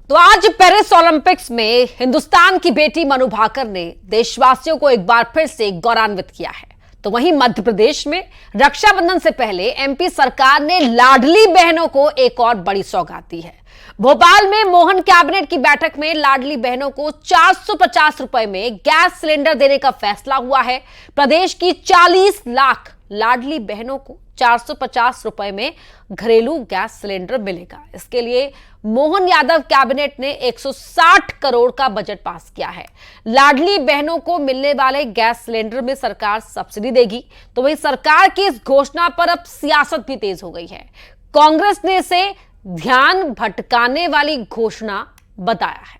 तो आज Paris Olympics में हिंदुस्तान की बेटी मनु भाकर ने देशवासियों को एक बार फिर से गौरवान्वित किया है। तो वहीं मध्य प्रदेश में रक्षाबंधन से पहले एमपी सरकार ने लाडली बहनों को एक और बड़ी सौगात दी है। भोपाल में मोहन कैबिनेट की बैठक में लाडली बहनों को 450 रुपए में गैस सिलेंडर देने का फैसला हुआ है। प्रदेश की 40 लाख लाडली बहनों को 450 रुपए में घरेलू गैस सिलेंडर मिलेगा। इसके लिए मोहन यादव कैबिनेट ने 160 करोड़ का बजट पास किया है। लाडली बहनों को मिलने वाले गैस सिलेंडर में सरकार सब्सिडी देगी। तो वही सरकार की इस घोषणा पर अब सियासत भी तेज हो गई है। कांग्रेस ने इसे ध्यान भटकाने वाली घोषणा बताया है।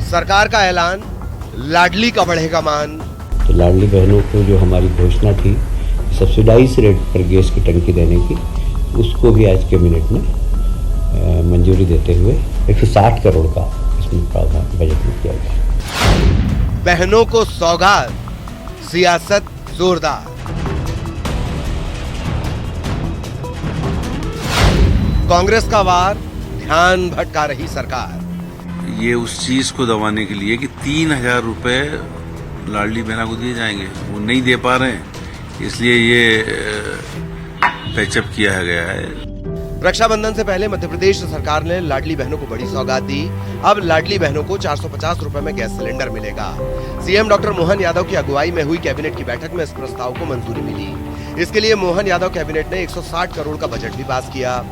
सरकार का ऐलान, लाडली का बढ़ेगा मान। तो लाडली बहनों को जो हमारी घोषणा थी सब्सिडाइज रेट पर गैस की टंकी देने की, उसको भी आज कैबिनेट ने मंजूरी देते हुए 160 करोड़ का इसमें प्रावधान बजट में किया गया। बहनों को सौगात, सियासत जोरदार। कांग्रेस का वार, ध्यान भटका रही सरकार। ये उस चीज को दबाने के लिए कि 3,000 रुपए लाडली बहना को दिए जाएंगे, वो नहीं दे पा रहे हैं, इसलिए ये पैचअप किया गया है। रक्षाबंधन से पहले मध्य प्रदेश सरकार ने लाडली बहनों को बड़ी सौगात दी। अब लाडली बहनों को 450 रुपए में गैस सिलेंडर मिलेगा। सीएम डॉक्टर मोहन यादव की अगुवाई में हुई कैबिनेट की बैठक में इस प्रस्ताव को मंजूरी मिली। इसके लिए मोहन यादव कैबिनेट ने 160 करोड़ का बजट भी पास किया।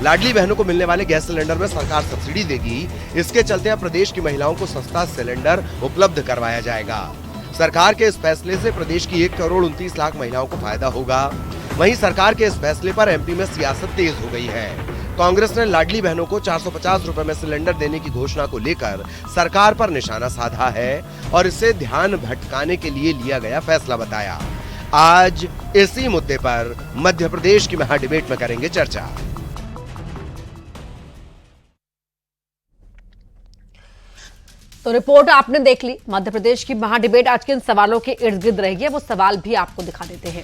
लाडली बहनों को मिलने वाले गैस सिलेंडर में सरकार सब्सिडी देगी। इसके चलते अब प्रदेश की महिलाओं को सस्ता सिलेंडर उपलब्ध करवाया जाएगा। सरकार के इस फैसले से प्रदेश की 1 करोड़ 29 लाख महिलाओं को फायदा होगा। वहीं सरकार के इस फैसले पर एमपी में सियासत तेज हो गई है। कांग्रेस ने लाडली बहनों को 450 रुपए में सिलेंडर देने की घोषणा को लेकर सरकार पर निशाना साधा है और इसे ध्यान भटकाने के लिए लिया गया फैसला बताया। आज इसी मुद्दे पर मध्य प्रदेश की महा डिबेट में करेंगे चर्चा। तो रिपोर्ट आपने देख ली। मध्य प्रदेश की महा डिबेट आज के इन सवालों के इर्द गिर्द रहेगी। वो सवाल भी आपको दिखा देते हैं।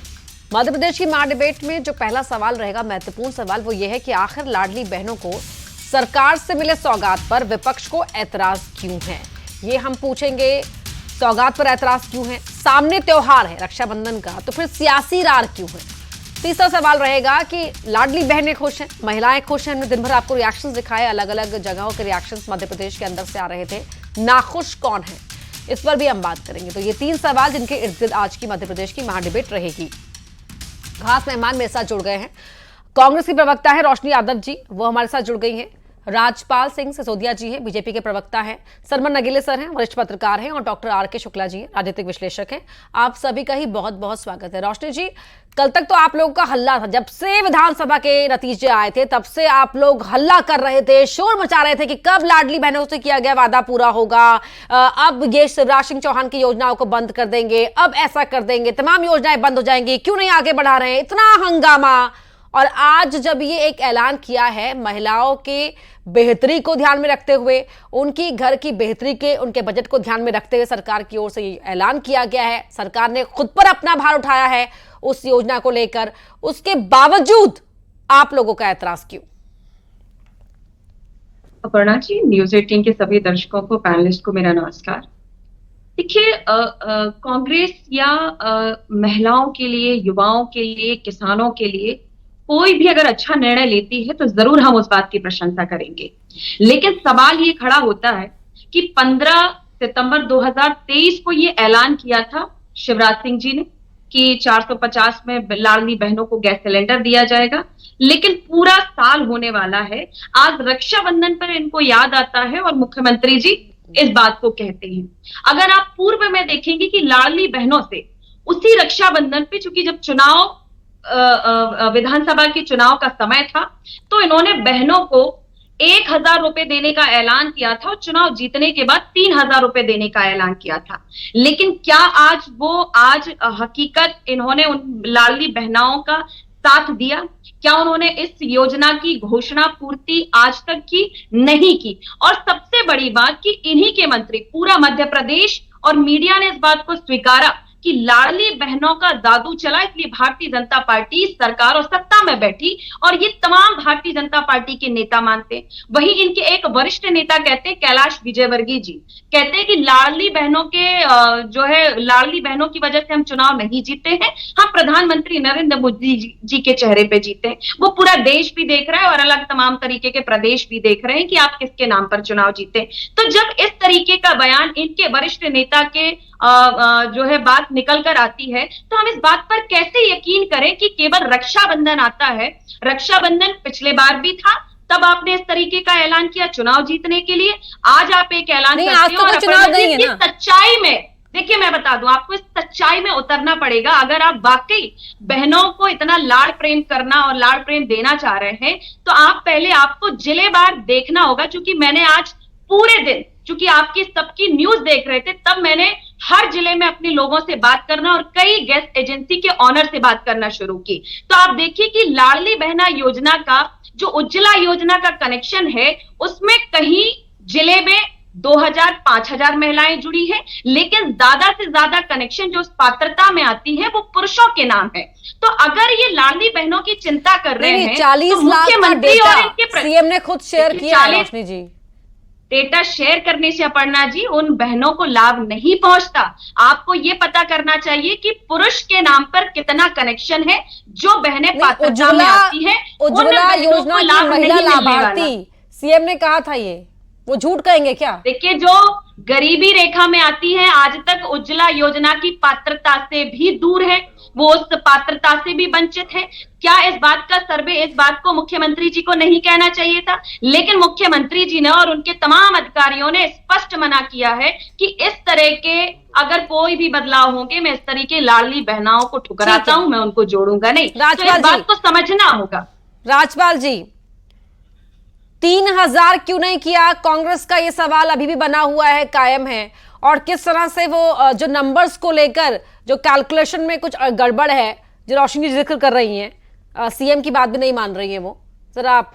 मध्य प्रदेश की महा डिबेट में जो पहला सवाल रहेगा, महत्वपूर्ण सवाल, वो ये है कि आखिर लाडली बहनों को सरकार से मिले सौगात पर विपक्ष को ऐतराज क्यों है, ये हम पूछेंगे। सौगात पर ऐतराज क्यों है? सामने त्योहार है रक्षाबंधन का, तो फिर सियासी रार क्यों है? तीसरा सवाल रहेगा कि लाडली बहनें खुश हैं, महिलाएं खुश हैं। हमने दिन भर आपको रिएक्शंस दिखाए, अलग अलग जगहों के रिएक्शंस मध्य प्रदेश के अंदर से आ रहे थे। नाखुश कौन है, इस पर भी हम बात करेंगे। तो ये 3 सवाल जिनके इर्द गिर्द आज की मध्य प्रदेश की महा डिबेट रहेगी। खास मेहमान मेरे साथ जुड़ गए हैं। कांग्रेस की प्रवक्ता है रोशनी यादव जी, वो हमारे साथ जुड़ गई हैं। राजपाल सिंह सिसोदिया जी हैं, बीजेपी के प्रवक्ता हैं। सरमन नगीले सर हैं, वरिष्ठ पत्रकार हैं। और डॉक्टर आर.के. शुक्ला जी हैं, राजनीतिक विश्लेषक हैं। आप सभी का ही बहुत बहुत स्वागत है। रोशनी जी, कल तक तो आप लोगों का हल्ला था, जब से विधानसभा के नतीजे आए थे तब से आप लोग हल्ला कर रहे थे, शोर मचा रहे थे कि कब लाडली बहनों से किया गया वादा पूरा होगा, अब ये शिवराज सिंह चौहान की योजनाओं को बंद कर देंगे, अब ऐसा कर देंगे, तमाम योजनाएं बंद हो जाएंगी, क्यों नहीं आगे बढ़ा रहे हैं, इतना हंगामा। और आज जब ये एक ऐलान किया है महिलाओं के बेहतरी को ध्यान में रखते हुए, उनकी घर की बेहतरी के, उनके बजट को ध्यान में रखते हुए सरकार की ओर से ये ऐलान किया गया है। सरकार ने खुद पर अपना भार उठाया है उस योजना को लेकर, उसके बावजूद आप लोगों का ऐतराज क्यों? अपर्णा जी, न्यूज 18 के सभी दर्शकों को, पैनलिस्ट को मेरा नमस्कार। देखिए, कांग्रेस या महिलाओं के लिए, युवाओं के लिए, किसानों के लिए कोई भी अगर अच्छा निर्णय लेती है तो जरूर हम उस बात की प्रशंसा करेंगे। लेकिन सवाल ये खड़ा होता है कि 15 सितंबर 2023 को ये ऐलान किया था शिवराज सिंह जी ने कि 450 में लाडली बहनों को गैस सिलेंडर दिया जाएगा, लेकिन पूरा साल होने वाला है। आज रक्षाबंधन पर इनको याद आता है और मुख्यमंत्री जी इस बात को कहते हैं। अगर आप पूर्व में देखेंगे कि लाडली बहनों से उसी रक्षाबंधन पे, चूंकि जब चुनाव विधानसभा के चुनाव का समय था, तो इन्होंने बहनों को 1,000 रुपए देने का ऐलान किया था और चुनाव जीतने के बाद 3,000 रुपए देने का ऐलान किया था। लेकिन क्या आज हकीकत इन्होंने उन लाडली बहनाओं का साथ दिया? क्या उन्होंने इस योजना की घोषणा पूर्ति आज तक की? नहीं की। और सबसे सबसे बड़ी बात कि इन्हीं के मंत्री, पूरा मध्य प्रदेश और मीडिया ने इस बात को स्वीकारा कि लाडली बहनों का जादू चला, इसलिए भारतीय जनता पार्टी सरकार और सत्ता में बैठी और ये तमाम भारतीय जनता पार्टी के नेता मानते हैं। वहीं इनके एक वरिष्ठ नेता कहते हैं, कैलाश विजयवर्गीय जी कहते हैं कि लाडली बहनों के लाडली बहनों की वजह से हम चुनाव नहीं जीते हैं, हम प्रधानमंत्री नरेंद्र मोदी जी के चेहरे पे जीते हैं। वो पूरा देश भी देख रहा है और अलग तमाम तरीके के प्रदेश भी देख रहे हैं कि आप किसके नाम पर चुनाव जीते। तो जब इस तरीके का बयान इनके वरिष्ठ नेता के बात निकल कर आती है, तो हम इस बात पर कैसे यकीन करें कि केवल रक्षाबंधन आता है। रक्षाबंधन पिछले बार भी था, तब आपने इस तरीके का ऐलान किया चुनाव जीतने के लिए। आज आप एक ऐलान करते हो और सच्चाई में, देखिए मैं बता दूं आपको, इस सच्चाई में उतरना पड़ेगा। अगर आप वाकई बहनों को इतना लाड़ प्रेम करना और लाड़ प्रेम देना चाह रहे हैं, तो आप पहले आपको जिलेवार देखना होगा। क्योंकि मैंने आज पूरे दिन, चूंकि आपकी सबकी न्यूज देख रहे थे, तब मैंने हर जिले में अपने लोगों से बात करना और कई गैस एजेंसी के ऑनर से बात करना शुरू की। तो आप देखिए कि लाडली बहना योजना का जो उज्ज्वला योजना का कनेक्शन है, उसमें कहीं जिले में 2000-5000 महिलाएं जुड़ी है, लेकिन ज्यादा से ज्यादा कनेक्शन जो उस पात्रता में आती है वो पुरुषों के नाम है। तो अगर ये लाडली बहनों की चिंता कर रहे हैं, 40 लाख का डेटा सीएम ने खुद शेयर किया है। रोशनी जी, डेटा शेयर करने से अपर्णा जी उन बहनों को लाभ नहीं पहुंचता। आपको ये पता करना चाहिए कि पुरुष के नाम पर कितना कनेक्शन है। जो बहनें पात्रता में आती है, उज्ज्वला योजना की महिला लाभार्थी सीएम ने कहा था, ये वो झूठ कहेंगे क्या? देखिए, जो गरीबी रेखा में आती है, आज तक उज्ज्वला योजना की पात्रता से भी दूर है, वो उस पात्रता से भी वंचित है। क्या इस बात का सर्वे, इस बात को मुख्यमंत्री जी को नहीं कहना चाहिए था? लेकिन मुख्यमंत्री जी ने और उनके तमाम अधिकारियों ने स्पष्ट मना किया है कि इस तरह के अगर कोई भी बदलाव होंगे, मैं इस तरह के लाडली बहनाओं को ठुकराता हूं, मैं उनको जोड़ूंगा नहीं। तो इस बात को समझना होगा। राजपाल जी, 3000 क्यों नहीं किया? कांग्रेस का ये सवाल अभी भी बना हुआ है, कायम है। और किस तरह से वो जो नंबर्स को लेकर जो कैलकुलेशन में कुछ गड़बड़ है, जो रोशनी जिक्र कर रही हैं, सीएम की बात भी नहीं मान रही है वो, जरा आप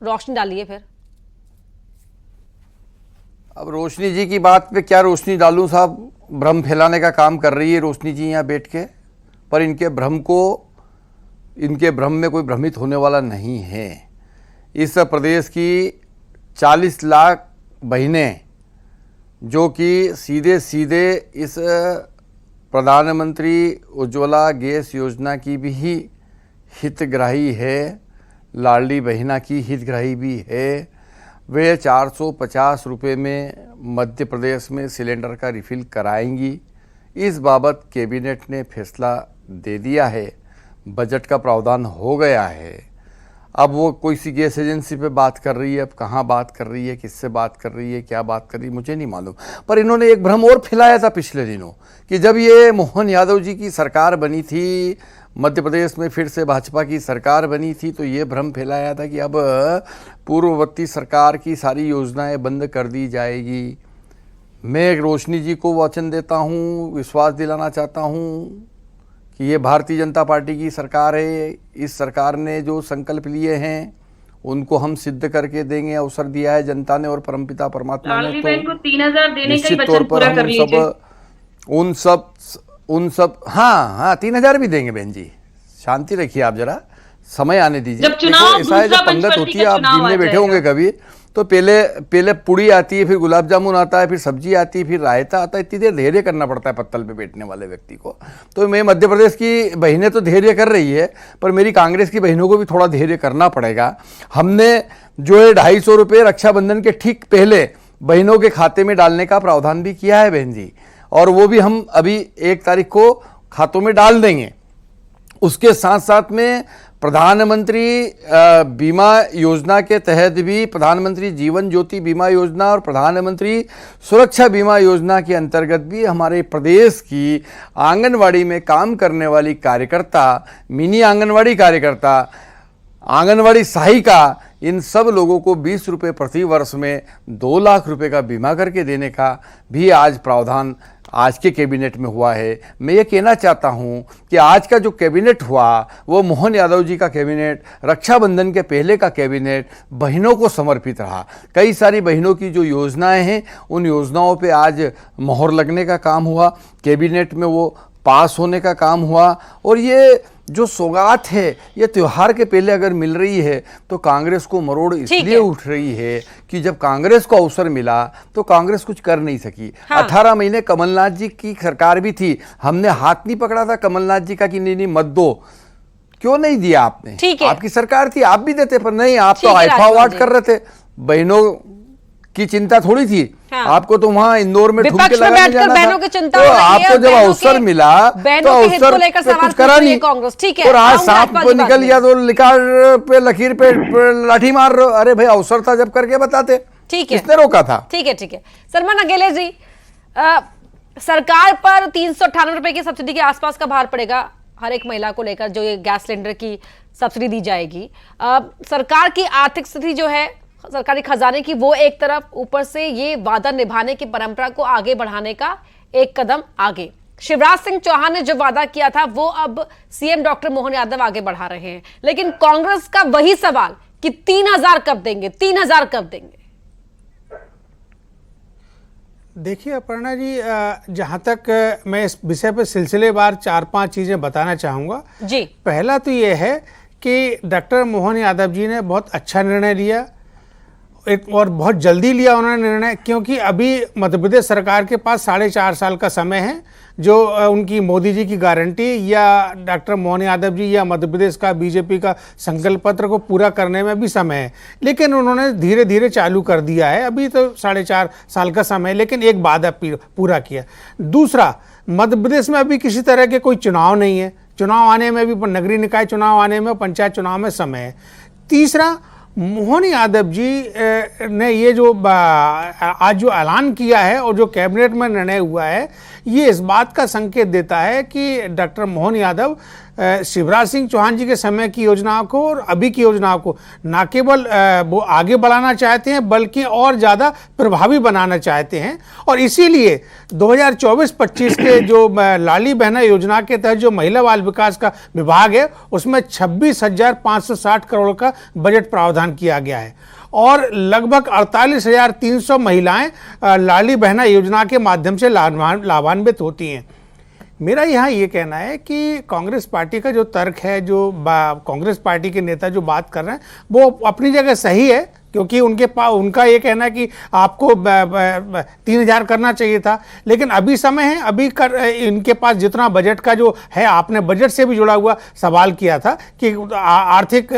रोशनी डालिए फिर। अब रोशनी जी की बात पे क्या रोशनी डालूं साहब? भ्रम फैलाने का काम कर रही है रोशनी जी यहाँ बैठ के, पर इनके भ्रम में कोई भ्रमित होने वाला नहीं है। इस प्रदेश की 40 लाख बहनें जो कि सीधे सीधे इस प्रधानमंत्री उज्ज्वला गैस योजना की भी हितग्राही है, लाडली बहना की हितग्राही भी है। वे 450 रुपये में मध्य प्रदेश में सिलेंडर का रिफ़िल कराएंगी। इस बाबत कैबिनेट ने फैसला दे दिया है, बजट का प्रावधान हो गया है। अब वो कोई सी गैस एजेंसी पे बात कर रही है, अब कहाँ बात कर रही है, किससे बात कर रही है, क्या बात कर रही है, मुझे नहीं मालूम। पर इन्होंने एक भ्रम और फैलाया था पिछले दिनों कि जब ये मोहन यादव जी की सरकार बनी थी, मध्य प्रदेश में फिर से भाजपा की सरकार बनी थी, तो ये भ्रम फैलाया था कि अब पूर्ववर्ती सरकार की सारी योजनाएं बंद कर दी जाएगी। मैं रोशनी जी को वचन देता हूँ, विश्वास दिलाना चाहता हूँ कि ये भारतीय जनता पार्टी की सरकार है। इस सरकार ने जो संकल्प लिए हैं उनको हम सिद्ध करके देंगे। अवसर दिया है जनता ने और परमपिता परमात्मा ने, तो 3000 देने का निश्चित तौर पर हम सब उन सब हाँ 3000 भी देंगे। बहन जी शांति रखिए, आप जरा समय आने दीजिए। ऐसा है, जब पंगत होती है, आप दिन में बैठे होंगे कभी, तो पहले पुड़ी आती है, फिर गुलाब जामुन आता है, फिर सब्जी आती है, फिर रायता आता है। इतनी देर धैर्य करना पड़ता है पत्तल पे बैठने वाले व्यक्ति को। तो मैं मध्य प्रदेश की बहनें तो धैर्य कर रही है, पर मेरी कांग्रेस की बहनों को भी थोड़ा धैर्य करना पड़ेगा। हमने जो है 250 रुपये रक्षाबंधन के ठीक पहले बहनों के खाते में डालने का प्रावधान भी किया है बहन जी, और वो भी हम अभी 1 तारीख को खातों में डाल देंगे। उसके साथ साथ में प्रधानमंत्री बीमा योजना के तहत भी, प्रधानमंत्री जीवन ज्योति बीमा योजना और प्रधानमंत्री सुरक्षा बीमा योजना के अंतर्गत भी हमारे प्रदेश की आंगनवाड़ी में काम करने वाली कार्यकर्ता, मिनी आंगनवाड़ी कार्यकर्ता, आंगनवाड़ी सहायिका, इन सब लोगों को 20 रुपये प्रति वर्ष में 2 लाख रुपए का बीमा करके देने का भी आज प्रावधान आज के कैबिनेट में हुआ है। मैं ये कहना चाहता हूँ कि आज का जो कैबिनेट हुआ वो मोहन यादव जी का कैबिनेट, रक्षाबंधन के पहले का कैबिनेट बहनों को समर्पित रहा। कई सारी बहनों की जो योजनाएं हैं उन योजनाओं पे आज मोहर लगने का काम हुआ, कैबिनेट में वो पास होने का काम हुआ। और ये जो सौगात है ये त्योहार के पहले अगर मिल रही है तो कांग्रेस को मरोड़ इसलिए उठ रही है कि जब कांग्रेस को अवसर मिला तो कांग्रेस कुछ कर नहीं सकी। हाँ। 18 महीने कमलनाथ जी की सरकार भी थी, हमने हाथ नहीं पकड़ा था कमलनाथ जी का कि नहीं मत दो, क्यों नहीं दिया आपने? आपकी सरकार थी, आप भी देते, पर नहीं, आप तो आईफा अवार्ड कर रहे थे। बहनों की चिंता थोड़ी थी। हाँ। आपको तो वहां इंदौर में ठुमके लगाने जाना था, की चिंता तो आपको जब अवसर मिला तो अवसर पे कुछ करा नहीं कांग्रेस। ठीक है, और आज सांप को निकल गया तो लिकार पे लकीर पे लाठी मार रहे हो। अरे भाई अवसर था जब करके बताते, ठीक है, किसने रोका था? ठीक है सलमान अकेले जी, सरकार पर 398 रुपए की सब्सिडी के आसपास का भार पड़ेगा हर एक महिला को लेकर, जो ये गैस सिलेंडर की सब्सिडी दी जाएगी। सरकार की आर्थिक स्थिति जो है सरकारी खजाने की, वो एक तरफ, ऊपर से ये वादा निभाने की परंपरा को आगे बढ़ाने का एक कदम आगे। शिवराज सिंह चौहान ने जो वादा किया था वो अब सीएम डॉक्टर मोहन यादव आगे बढ़ा रहे हैं, लेकिन कांग्रेस का वही सवाल कि 3000 कब देंगे, 3000 कब देंगे? देखिए अपर्णा जी, जहां तक मैं इस विषय पर सिलसिलेवार 4-5 चीजें बताना चाहूंगा जी। पहला तो ये है कि डॉक्टर मोहन यादव जी ने बहुत अच्छा निर्णय लिया, और बहुत जल्दी लिया उन्होंने निर्णय, क्योंकि अभी मध्य प्रदेश सरकार के पास 4.5 साल का समय है, जो उनकी मोदी जी की गारंटी या डॉक्टर मोहन यादव जी या मध्य प्रदेश का बीजेपी का संकल्प पत्र को पूरा करने में भी समय है। लेकिन उन्होंने धीरे धीरे चालू कर दिया है, अभी तो 4.5 साल का समय, लेकिन एक वादा पूरा किया। दूसरा, मध्य प्रदेश में अभी किसी तरह के कोई चुनाव नहीं है, चुनाव आने में भी, नगरीय निकाय चुनाव आने में, पंचायत चुनाव में समय है। तीसरा, मोहन यादव जी ने ये जो आज जो ऐलान किया है और जो कैबिनेट में निर्णय हुआ है, ये इस बात का संकेत देता है कि डॉक्टर मोहन यादव शिवराज सिंह चौहान जी के समय की योजनाओं को और अभी की योजनाओं को न केवल वो आगे बढ़ाना चाहते हैं बल्कि और ज़्यादा प्रभावी बनाना चाहते हैं। और इसीलिए 2024-25 के जो लाडली बहना योजना के तहत जो महिला बाल विकास का विभाग है उसमें 26,560 करोड़ का बजट प्रावधान किया गया है और लगभग 48,300 महिलाएं लाडली बहना योजना के माध्यम से लाभान्वित होती हैं। मेरा यहाँ ये कहना है कि कांग्रेस पार्टी का जो तर्क है, जो कांग्रेस पार्टी के नेता जो बात कर रहे हैं वो अपनी जगह सही है, क्योंकि उनका ये कहना है कि आपको 3,000 करना चाहिए था, लेकिन अभी समय है, अभी इनके पास जितना बजट का जो है, आपने बजट से भी जुड़ा हुआ सवाल किया था कि आर्थिक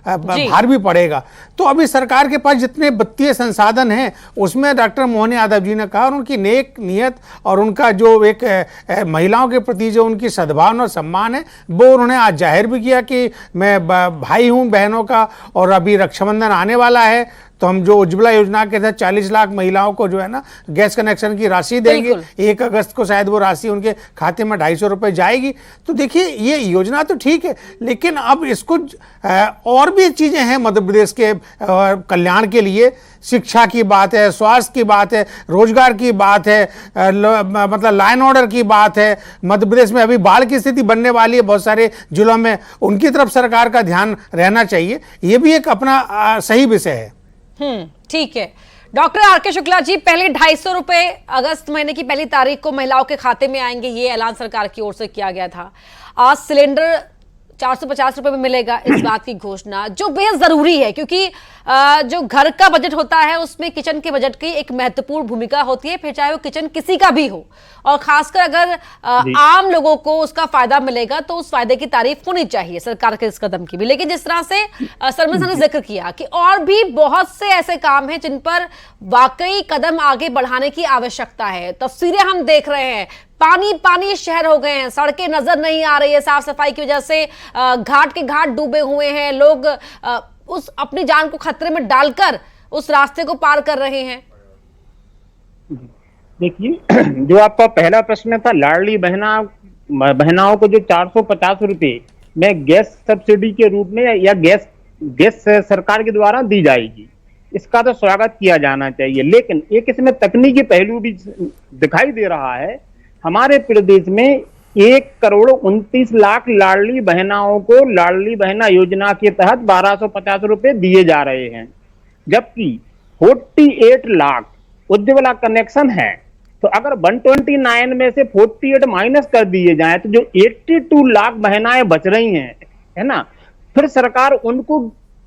भार भी पड़ेगा, तो अभी सरकार के पास जितने वित्तीय संसाधन हैं उसमें डॉक्टर मोहन यादव जी ने कहा, और उनकी नेक नियत और उनका जो एक महिलाओं के प्रति जो उनकी सद्भावना और सम्मान है वो उन्होंने आज जाहिर भी किया कि मैं भाई हूँ बहनों का, और अभी रक्षाबंधन आने वाला है तो हम जो उज्ज्वला योजना के तहत 40 लाख महिलाओं को जो है ना गैस कनेक्शन की राशि देंगे। 1 अगस्त को शायद वो राशि उनके खाते में 250 रुपये जाएगी। तो देखिए ये योजना तो ठीक है, लेकिन अब इसको और भी चीज़ें हैं मध्य प्रदेश के कल्याण के लिए। शिक्षा की बात है, स्वास्थ्य की बात है, रोजगार की बात है, मतलब लॉ एंड ऑर्डर की बात है। मध्य प्रदेश में अभी बाढ़ की स्थिति बनने वाली है बहुत सारे जिलों में, उनकी तरफ सरकार का ध्यान रहना चाहिए। ये भी एक अपना सही विषय है। ठीक है। Doctor R K. शुक्ला जी, पहले 250 रुपए अगस्त महीने की पहली तारीख को महिलाओं के खाते में आएंगे, ये ऐलान सरकार की ओर से किया गया था। आज सिलेंडर 450 रुपए में मिलेगा, इस बात की घोषणा जो बेहद जरूरी है, क्योंकि जो घर का बजट होता है उसमें किचन के बजट की एक महत्वपूर्ण भूमिका होती है, फिर चाहे वो किचन किसी का भी हो, और खासकर अगर आम लोगों को उसका फायदा मिलेगा तो उस फायदे की तारीफ होनी चाहिए सरकार के इस कदम की भी। लेकिन जिस तरह से सरमन ने जिक्र किया कि और भी बहुत से ऐसे काम हैं जिन पर वाकई कदम आगे बढ़ाने की आवश्यकता है। तस्वीरें हम देख रहे हैं, पानी पानी शहर हो गए हैं, सड़कें नजर नहीं आ रही है, साफ सफाई की वजह से घाट के घाट डूबे हुए हैं, लोग उस अपनी जान को खतरे में डालकर उस रास्ते को पार कर रहे हैं। देखिए, जो आपका पहला प्रश्न था, लाडली बहनाओं को जो 450 रुपए में गैस सब्सिडी के रूप में या गैस गैस सरकार के द्वारा दी जाएगी, इसका तो स्वागत किया जाना चाहिए। लेकिन एक इसमें तकनीकी पहलू भी दिखाई दे रहा है। हमारे प्रदेश में 1,29,00,000 लाडली बहनाओं को लाडली बहना योजना के तहत 1250 रुपए दिए जा रहे हैं, जबकि 48 लाख उज्ज्वला कनेक्शन है। तो अगर 129 में से 48 माइनस कर दिए जाए तो जो 82 लाख बहनाएं बच रही हैं, है ना, फिर सरकार उनको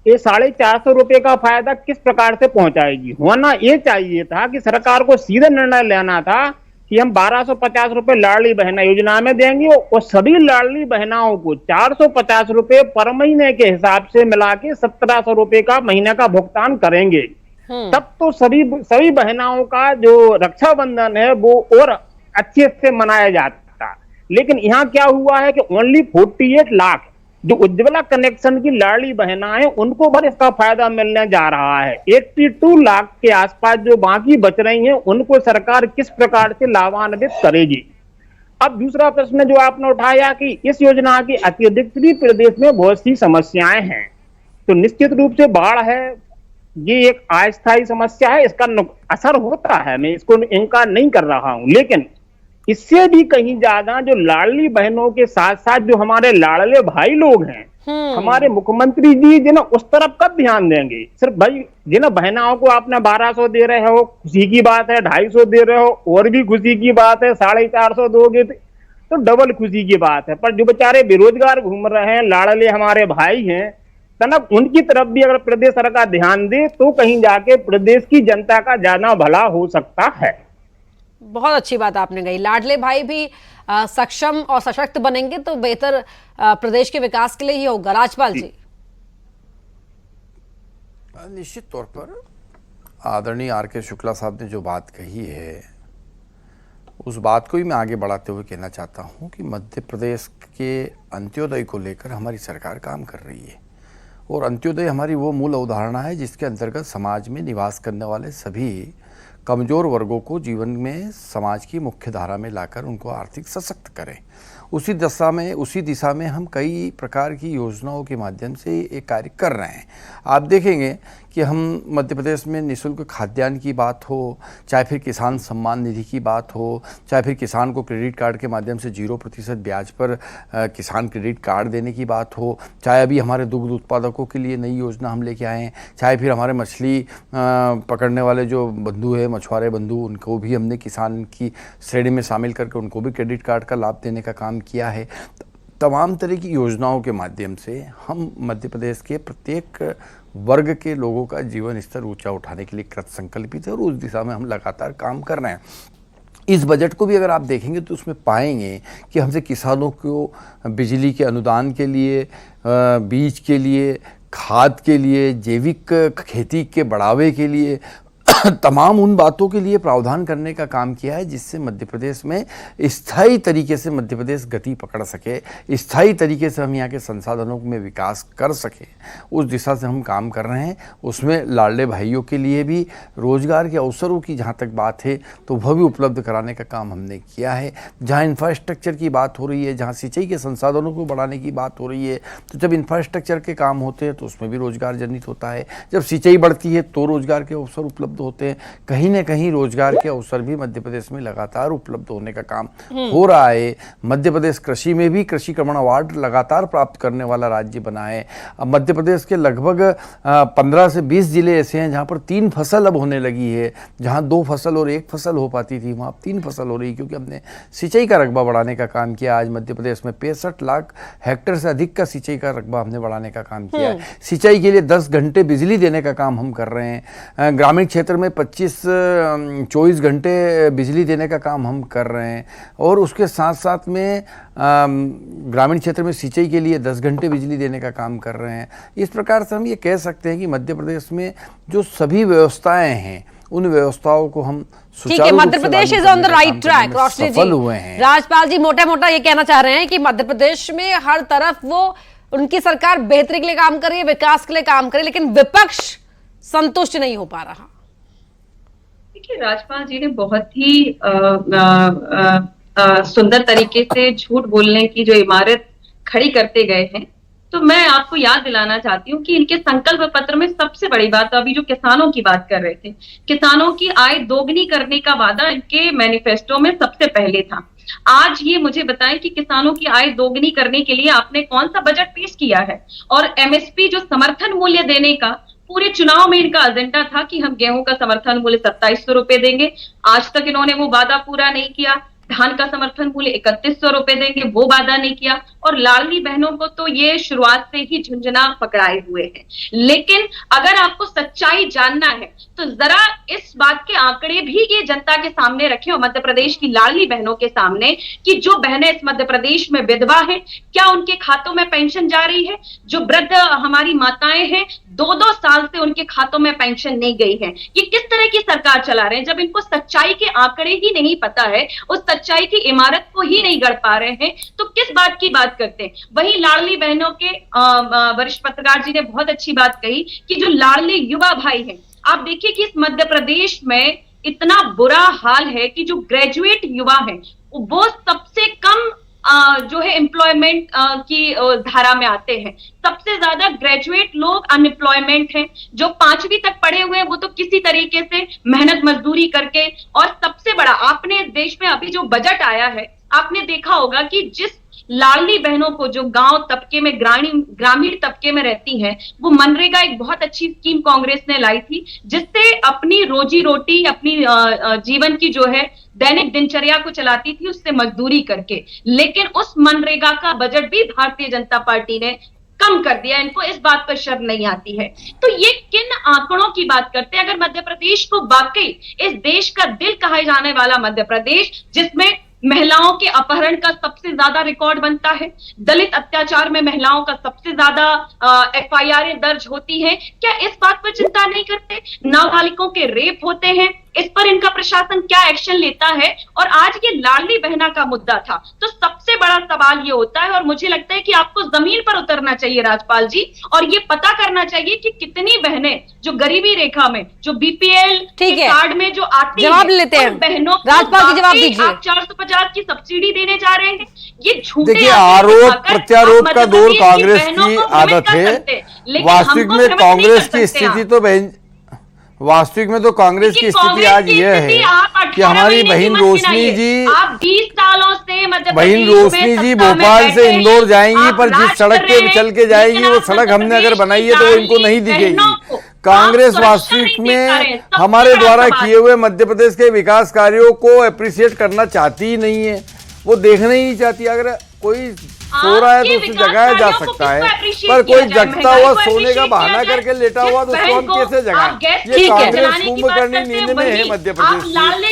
ये 450 रुपए का फायदा किस प्रकार से पहुंचाएगी। होना ये चाहिए था कि सरकार को सीधे निर्णय लेना था कि हम 1250 रुपए लाडली बहना योजना में देंगे और सभी लाडली बहनाओं को 450 रुपए पर महीने के हिसाब से मिला के 1700 रुपए का महीने का भुगतान करेंगे। तब तो सभी बहनाओं का जो रक्षाबंधन है वो और अच्छे से मनाया जाता। लेकिन यहाँ क्या हुआ है कि ओनली 48 लाख जो उज्ज्वला कनेक्शन की लाडली बहनाएं उनको भर इसका फायदा मिलने जा रहा है। 82 लाख के आसपास जो बाकी बच रही हैं उनको सरकार किस प्रकार से लाभान्वित करेगी। अब दूसरा प्रश्न जो आपने उठाया कि इस योजना की अत्यधिक प्रदेश में बहुत सी समस्याएं हैं, तो निश्चित रूप से बाढ़ है, ये एक अस्थायी समस्या है, इसका असर होता है, मैं इसको इनकार नहीं कर रहा हूं। लेकिन इससे भी कहीं ज्यादा जो लाडली बहनों के साथ साथ जो हमारे लाडले भाई लोग हैं, हमारे मुख्यमंत्री जी जिन्हें उस तरफ कब ध्यान देंगे। सिर्फ भाई जिन्हें बहनाओं को आपने 1200 दे रहे हो खुशी की बात है, 250 दे रहे हो और भी खुशी की बात है, 450 दोगे तो डबल खुशी की बात है। पर जो बेचारे बेरोजगार घूम रहे हैं लाडले हमारे भाई हैं, तनक उनकी तरफ भी अगर प्रदेश सरकार ध्यान दे तो कहीं जाके प्रदेश की जनता का ज्यादा भला हो सकता है। बहुत अच्छी बात आपने कही। लाडले भाई भी सक्षम और सशक्त बनेंगे तो बेहतर प्रदेश के विकास के लिए ही होगा। राजपाल जी। निश्चित तौर पर आदरणीय आर.के. शुक्ला साहब ने जो बात कही है उस बात को ही मैं आगे बढ़ाते हुए कहना चाहता हूं कि मध्य प्रदेश के अंत्योदय को लेकर हमारी सरकार काम कर रही है और अंत्योदय हमारी वो मूल अवधारणा है जिसके अंतर्गत समाज में निवास करने वाले सभी कमज़ोर वर्गों को जीवन में समाज की मुख्य धारा में लाकर उनको आर्थिक सशक्त करें। उसी दिशा में हम कई प्रकार की योजनाओं के माध्यम से ये कार्य कर रहे हैं। आप देखेंगे कि हम मध्य प्रदेश में निःशुल्क खाद्यान्न की बात हो, चाहे फिर किसान सम्मान निधि की बात हो, चाहे फिर किसान को क्रेडिट कार्ड के माध्यम से 0% ब्याज पर किसान क्रेडिट कार्ड देने की बात हो, चाहे अभी हमारे दुग्ध उत्पादकों के लिए नई योजना हम लेके आए हैं, चाहे फिर हमारे मछली पकड़ने वाले जो बंधु हैं, मछुआरे बंधु, उनको भी हमने किसान की श्रेणी में शामिल करके उनको भी क्रेडिट कार्ड का लाभ देने का काम किया है। तमाम तरह की योजनाओं के माध्यम से हम मध्य प्रदेश के प्रत्येक वर्ग के लोगों का जीवन स्तर ऊंचा उठाने के लिए कृत संकल्पित है और उस दिशा में हम लगातार काम कर रहे हैं। इस बजट को भी अगर आप देखेंगे तो उसमें पाएंगे कि हमसे किसानों को बिजली के अनुदान के लिए, बीज के लिए, खाद के लिए, जैविक खेती के बढ़ावे के लिए तमाम उन बातों के लिए प्रावधान करने का काम किया है जिससे मध्य प्रदेश में स्थायी तरीके से मध्य प्रदेश गति पकड़ सके, स्थायी तरीके से हम यहाँ के संसाधनों में विकास कर सके। उस दिशा से हम काम कर रहे हैं। उसमें लाडले भाइयों के लिए भी रोजगार के अवसरों की जहाँ तक बात है तो वह भी उपलब्ध कराने का काम हमने किया है। जहाँ इंफ्रास्ट्रक्चर की बात हो रही है, जहाँ सिंचाई के संसाधनों को बढ़ाने की बात हो रही है, तो जब इंफ्रास्ट्रक्चर के काम होते हैं तो उसमें भी रोजगार जनित होता है। जब सिंचाई बढ़ती है तो रोजगार के अवसर उपलब्ध होते हैं। कहीं न कहीं रोजगार के अवसर भी मध्य प्रदेश में लगातार उपलब्ध होने का काम हो रहा है। मध्य प्रदेश कृषि में भी कृषि कर्मण अवार्ड लगातार प्राप्त करने वाला राज्य बना है। अब मध्य प्रदेश के लगभग 15 से 20 जिले ऐसे हैं जहां पर 3 फसल अब होने लगी है। जहां 2 फसल और 1 फसल हो पाती थी वहां अब 3 फसल हो रही है, क्योंकि हमने सिंचाई का रकबा बढ़ाने का काम किया। आज मध्य प्रदेश में 65 लाख हेक्टेयर से अधिक का सिंचाई का रकबा हमने बढ़ाने का काम किया है। सिंचाई के लिए 10 घंटे बिजली देने का काम हम कर रहे हैं। ग्रामीण क्षेत्र में 24 घंटे बिजली देने का काम हम कर रहे हैं और उसके साथ साथ में ग्रामीण क्षेत्र में सिंचाई के लिए 10 घंटे बिजली देने का काम कर रहे हैं। इस प्रकार से हम ये कह सकते हैं कि मध्य प्रदेश में जो सभी व्यवस्थाएं हैं उन व्यवस्थाओं को हम ठीक है, Madhya Pradesh is on the right track. Roshni ji, Rajpal ji मोटा ये कहना चाह रहे हैं कि मध्य प्रदेश में हर तरफ वो उनकी सरकार बेहतरी के लिए काम कर रही है, विकास के लिए काम कर रही है, लेकिन विपक्ष संतुष्ट नहीं हो पा रहा। देखिए, राजपाल जी ने बहुत ही सुंदर तरीके से झूठ बोलने की जो इमारत खड़ी करते गए हैं, तो मैं आपको याद दिलाना चाहती हूँ कि इनके संकल्प पत्र में सबसे बड़ी बात, अभी जो किसानों की बात कर रहे थे, किसानों की आय दोगुनी करने का वादा इनके मैनिफेस्टो में सबसे पहले था। आज ये मुझे बताएं कि किसानों की आय दोगुनी करने के लिए आपने कौन सा बजट पेश किया है? और एमएसपी जो समर्थन मूल्य देने का पूरे चुनाव में इनका एजेंडा था कि हम गेहूं का समर्थन मूल्य 2700 रुपए देंगे, आज तक इन्होंने वो वादा पूरा नहीं किया। धान का समर्थन मूल्य 3100 रुपए देंगे, वो वादा नहीं किया। और लाडली बहनों को तो ये शुरुआत से ही झुंझुना पकड़ाए हुए हैं। लेकिन अगर आपको सच्चाई जानना है तो जरा इस बात के आंकड़े भी ये जनता के सामने रखें और मध्य प्रदेश की लाडली बहनों के सामने कि जो बहनें इस मध्य प्रदेश में विधवा हैं, क्या उनके खातों में पेंशन जा रही है? जो वृद्ध हमारी माताएं हैं, 2-2 साल से उनके खातों में पेंशन नहीं गई है। ये किस तरह की सरकार चला रहे हैं? जब इनको सच्चाई के आंकड़े ही नहीं पता है, उस सच्चाई की इमारत को ही नहीं गढ़ पा रहे हैं, तो किस बात की बात करते हैं? वहीं लाडली बहनों के वरिष्ठ पत्रकार जी ने बहुत अच्छी बात कही कि जो लाडली युवा भाई हैं, आप देखिए कि इस मध्य प्रदेश में इतना बुरा हाल है कि जो ग्रेजुएट युवा हैं वो सबसे कम जो है एम्प्लॉयमेंट की धारा में आते हैं। सबसे ज्यादा ग्रेजुएट लोग अनएम्प्लॉयमेंट हैं। जो 5वीं तक पढ़े हुए हैं वो तो किसी तरीके से मेहनत मजदूरी करके। और सबसे बड़ा, आपने देश में अभी जो बजट आया है, आपने देखा होगा कि जिस लाडली बहनों को जो गांव तबके में, ग्रामीण तबके में रहती हैं, वो मनरेगा एक बहुत अच्छी स्कीम कांग्रेस ने लाई थी, जिससे अपनी रोजी रोटी, अपनी जीवन की जो है दैनिक दिनचर्या को चलाती थी उससे मजदूरी करके। लेकिन उस मनरेगा का बजट भी भारतीय जनता पार्टी ने कम कर दिया। इनको इस बात पर शर्म नहीं आती है। तो ये किन आंकड़ों की बात करते हैं? अगर मध्य प्रदेश को वाकई इस देश का दिल कहा जाने वाला मध्य प्रदेश, जिसमें महिलाओं के अपहरण का सबसे ज्यादा रिकॉर्ड बनता है, दलित अत्याचार में महिलाओं का सबसे ज्यादा एफआईआर दर्ज होती है, क्या इस बात पर चिंता नहीं करते? नाबालिगों के रेप होते हैं, इस पर इनका प्रशासन क्या एक्शन लेता है? और आज ये लाडली बहना का मुद्दा था, तो सबसे बड़ा सवाल ये होता है, और मुझे लगता है कि आपको जमीन पर उतरना चाहिए राजपाल जी, और ये पता करना चाहिए कि कितनी बहनें जो गरीबी रेखा में, जो बीपीएल कार्ड में जो आती जवाब लेते हैं बहनों, राजपाल जी जवाब दीजिए। आप 450 की सब्सिडी देने जा रहे हैं, ये झूठे। देखिए, आरोप प्रत्यारोप का दौर कांग्रेस की आदत है। वास्तविक में कांग्रेस की स्थिति तो वास्तविक में तो कांग्रेस की स्थिति आज यह है कि हमारी बहन रोशनी जी, आप 20 सालों से बहन रोशनी जी भोपाल से इंदौर जाएंगी, पर जिस सड़क पे चल के जाएगी वो सड़क हमने अगर बनाई है तो वो इनको नहीं दिखेगी। कांग्रेस वास्तविक में हमारे द्वारा किए हुए मध्य प्रदेश के विकास कार्यों को अप्रिशिएट करना चाहती ही नहीं है, वो देखना ही नहीं चाहती। अगर कोई सो रहा है तो उसे जगाया जा सकता है, पर कोई जगता हुआ सोने का बहाना करके लेटा हुआ तो उसको हम कैसे जगाएं? ये कांग्रेस कुंभकर्णी नींद में है, मध्य प्रदेश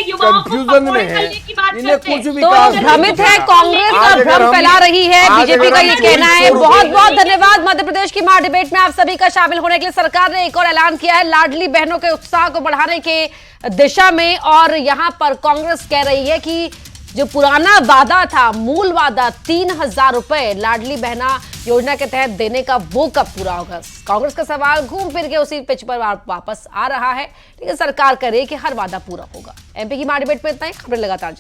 की कंफ्यूजन में है, इन्हें कुछ विकास भ्रमित है, कांग्रेस का भ्रम फैला रही है, बीजेपी का ये कहना है। बहुत बहुत धन्यवाद मध्य प्रदेश की महा डिबेट में आप सभी का शामिल होने के लिए। सरकार ने एक और ऐलान किया है लाडली बहनों के उत्साह को बढ़ाने के दिशा में, और यहाँ पर कांग्रेस कह रही है कि जो पुराना वादा था, मूल वादा 3000 रुपए लाडली बहना योजना के तहत देने का, वो कब पूरा होगा? कांग्रेस का सवाल घूम फिर के उसी पिच पर वापस आ रहा है, लेकिन सरकार कह रही है कि हर वादा पूरा होगा। एमपी की महा डिबेट में इतना ही। खबरें लगातार जारी।